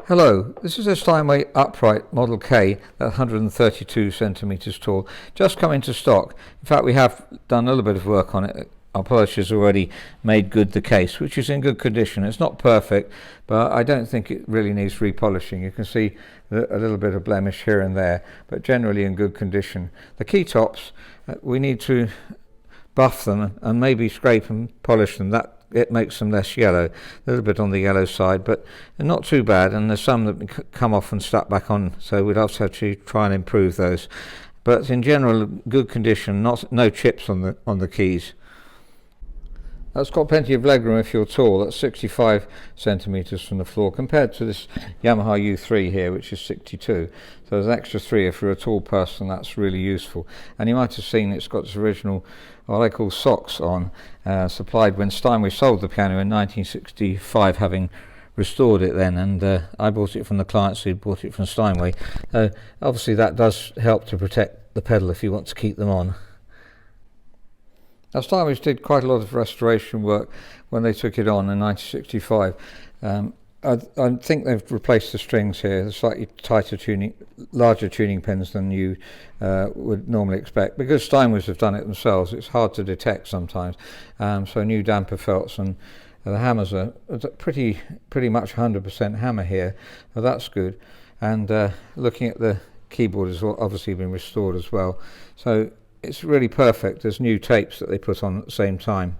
Hello, this is a Steinway upright Model K, that's 132 centimetres tall, just come into stock. In fact, we have done a little bit of work on it. Our polish has already made good the case, which is in good condition. It's not perfect, but I don't think it really needs repolishing. You can see a little bit of blemish here and there, but generally in good condition. The key tops, we need to buff them and maybe scrape and polish them. It makes them less yellow, a little bit on the yellow side, but not too bad. And there's some that come off and stuck back on, so we'd also have to try and improve those. But in general, good condition, no chips on the keys. That's got plenty of legroom if you're tall. That's 65 centimetres from the floor compared to this Yamaha U3 here, which is 62. So there's an extra 3 if you're a tall person. That's really useful. And you might have seen it's got its original, what I call socks on, supplied when Steinway sold the piano in 1965, having restored it then. And I bought it from the clients who bought it from Steinway. Obviously that does help to protect the pedal if you want to keep them on. Now, Steinway did quite a lot of restoration work when they took it on in 1965. I think they've replaced the strings here. They're slightly tighter tuning, larger tuning pins than you would normally expect. Because Steinways have done it themselves, it's hard to detect sometimes. So new damper felts, and the hammers are pretty much 100% hammer here. Well, that's good. And looking at the keyboard has obviously been restored as well. So it's really perfect. There's new tapes that they put on at the same time.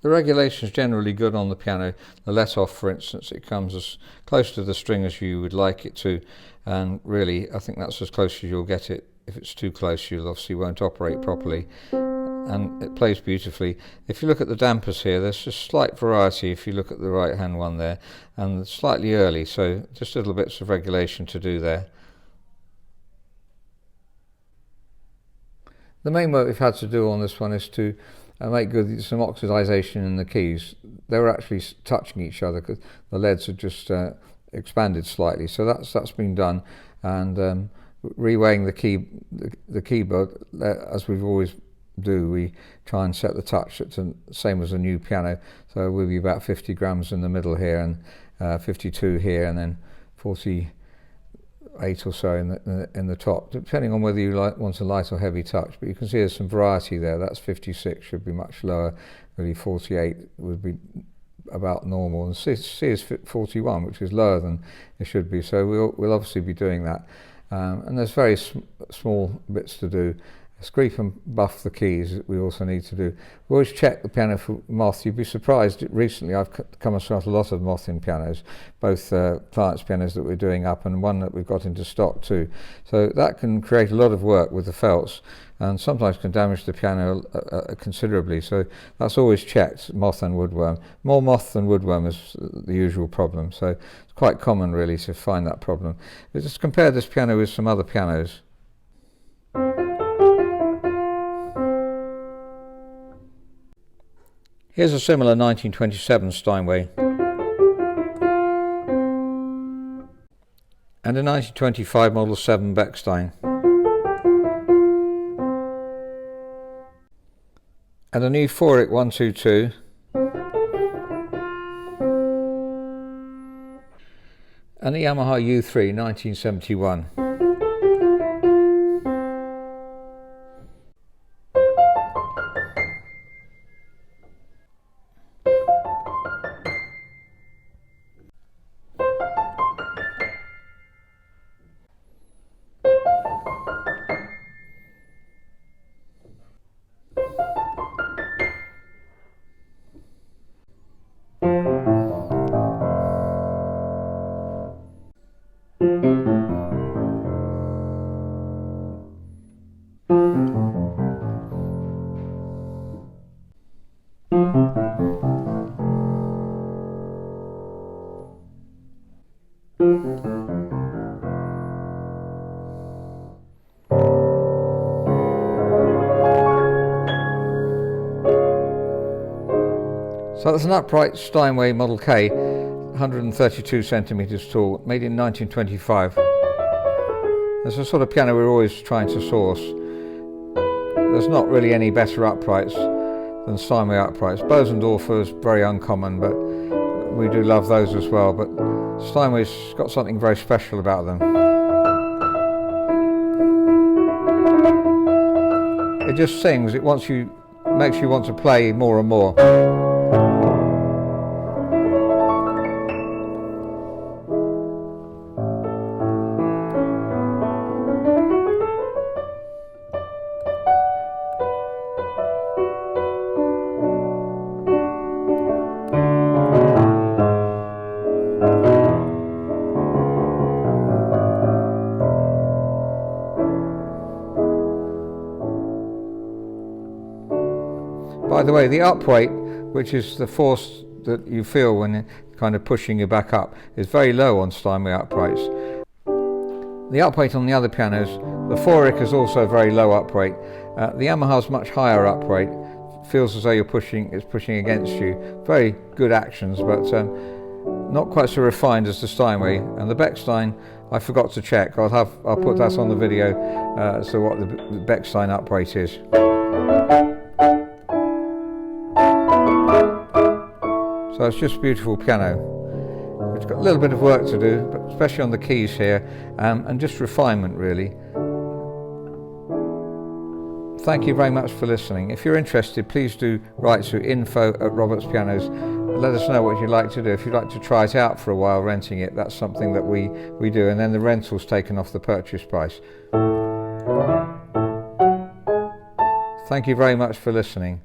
The regulation is generally good on the piano. The let-off, for instance, it comes as close to the string as you would like it to, and really I think that's as close as you'll get it. If it's too close, you obviously won't operate properly, and it plays beautifully. If you look at the dampers here, there's just slight variety if you look at the right hand one there, and slightly early, so just little bits of regulation to do there. The main work we've had to do on this one is to make good some oxidization in the keys. They were actually touching each other because the leads had just expanded slightly, so that's been done. And reweighing the keyboard, as we've always do, we try and set the touch at the same as a new piano, so we'll be about 50 grams in the middle here, and 52 here, and then 48 or so in the top, depending on whether you want a light or heavy touch. But you can see there's some variety there. That's 56, should be much lower. Really 48 would be about normal, and C is 41, which is lower than it should be. So we'll obviously be doing that. And there's very small bits to do. Scrape and buff the keys we also need to do. We always check the piano for moth. You'd be surprised, recently I've come across a lot of moth in pianos, both clients' pianos that we're doing up and one that we've got into stock too. So that can create a lot of work with the felts, and sometimes can damage the piano considerably. So that's always checked, moth and woodworm. More moth than woodworm is the usual problem, so it's quite common really to find that problem. Let's just compare this piano with some other pianos. Here's a similar 1927 Steinway, and a 1925 Model 7 Bechstein, and a new Feurich 122, and a Yamaha U3 1971. So that's an upright Steinway Model K, 132 centimetres tall, made in 1925. It's a sort of piano we're always trying to source. There's not really any better uprights than Steinway uprights. Bosendorfer is very uncommon, but we do love those as well, but Steinway's got something very special about them. It just sings, it makes you want to play more and more. By the way, the up weight, which is the force that you feel when you're kind of pushing you back up, is very low on Steinway uprights. The up weight on the other pianos, the Feurich is also very low up weight. The Yamaha's much higher up weight. Feels as though it's pushing against you. Very good actions, but not quite so refined as the Steinway. And the Bechstein, I forgot to check. I'll put that on the video as to what the Bechstein up weight is. So it's just a beautiful piano. It's got a little bit of work to do, but especially on the keys here, and just refinement really. Thank you very much for listening. If you're interested, please do write to info@robertspianos. Let us know what you'd like to do. If you'd like to try it out for a while, renting it, that's something that we do, and then the rental's taken off the purchase price. Thank you very much for listening.